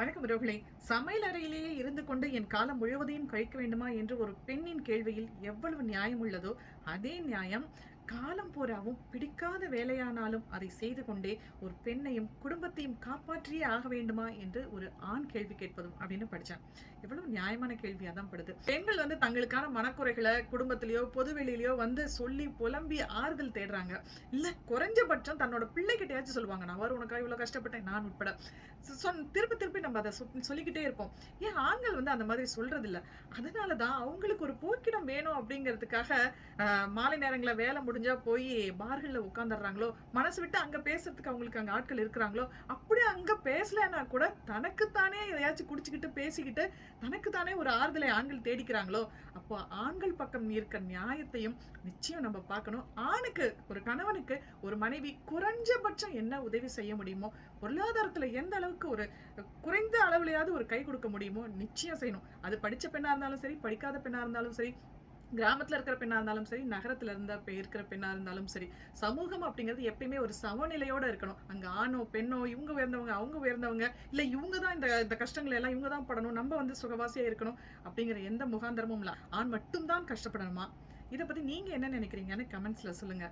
வணக்கம் உறவுகளே. சமையல் அறையிலேயே இருந்து கொண்டு என் காலம் முழுவதையும் கழிக்க வேண்டுமா என்று ஒரு பெண்ணின் கேள்வியில் எவ்வளவு நியாயம் உள்ளதோ, அதே நியாயம் காலம் பூராவும் பிடிக்காத வேலையானாலும் அதை செய்து கொண்டே ஒரு பெண்ணையும் குடும்பத்தையும் காப்பாற்றியே ஆக வேண்டுமா என்று ஒரு ஆண் கேள்வி கேட்பதும் அப்படின்னு படிச்சேன். எவ்வளவு நியாயமான கேள்வியா தான் படுது. பெண்கள் தங்களுக்கான மனக்குறைகளை குடும்பத்திலேயோ பொதுவெளியிலயோ சொல்லி புலம்பி ஆறுதல் தேடுறாங்க. இல்ல குறைஞ்சபட்சம் தன்னோட பிள்ளைகிட்டயாச்சும் சொல்லுவாங்க, நான் வரும் உனக்காக இவ்வளவு கஷ்டப்பட்டேன் நான் உட்பட. திருப்பி திருப்பி நம்ம அதை சொல்லிக்கிட்டே இருப்போம். ஏன் ஆண்கள் அந்த மாதிரி சொல்றது இல்ல? அதனாலதான் அவங்களுக்கு ஒரு போக்கிடம் வேணும் அப்படிங்கிறதுக்காக மாலை நேரங்களில் வேலை முடிஞ்சா போய் பார்கள்ல உட்காந்துடுறாங்களோ, மனசு விட்டு அங்க பேசுறதுக்கு அவங்களுக்கு அங்க ஆட்கள் இருக்கிறாங்களோ, அப்படியே அங்க பேசலன்னா கூட தனக்குத்தானே எதையாச்சும் குடிச்சுக்கிட்டு பேசிக்கிட்டு தனக்குத்தானே ஒரு ஆறுதலை ஆண்கள் தேடிக்கிறாங்களோ, அப்போ ஆண்கள் பக்கம் இருக்க நியாயத்தையும் நிச்சயம் நம்ம பார்க்கணும். ஆணுக்கு, ஒரு கணவனுக்கு ஒரு மனைவி குறைஞ்சபட்சம் என்ன உதவி செய்ய முடியுமோ, பொருளாதாரத்துல எந்த அளவுக்கு ஒரு குறைந்த அளவுலையாவது ஒரு கை கொடுக்க முடியுமோ நிச்சயம் செய்யணும். அது படிச்ச பெண்ணா இருந்தாலும் சரி, படிக்காத பெண்ணா இருந்தாலும் சரி, கிராமத்துல இருக்கிற பெண்ணா இருந்தாலும் சரி, நகரத்துல இருக்கிற பெண்ணா இருந்தாலும் சரி, சமூகம் அப்படிங்கிறது எப்பயுமே ஒரு சமநிலையோட இருக்கணும். அங்க ஆணோ பெண்ணோ, இவங்க உயர்ந்தவங்க அவங்க உயர்ந்தவங்க, இல்ல இவங்க தான் இந்த கஷ்டங்களை எல்லாம் இவங்க தான் படணும், நம்ம சுகவாசியா இருக்கணும் அப்படிங்கிற எந்த முகாந்திரமும் இல்ல. ஆண் மட்டும் தான் கஷ்டப்படணுமா? இதை பத்தி நீங்க என்ன நினைக்கிறீங்கன்னு கமெண்ட்ஸ்ல சொல்லுங்க.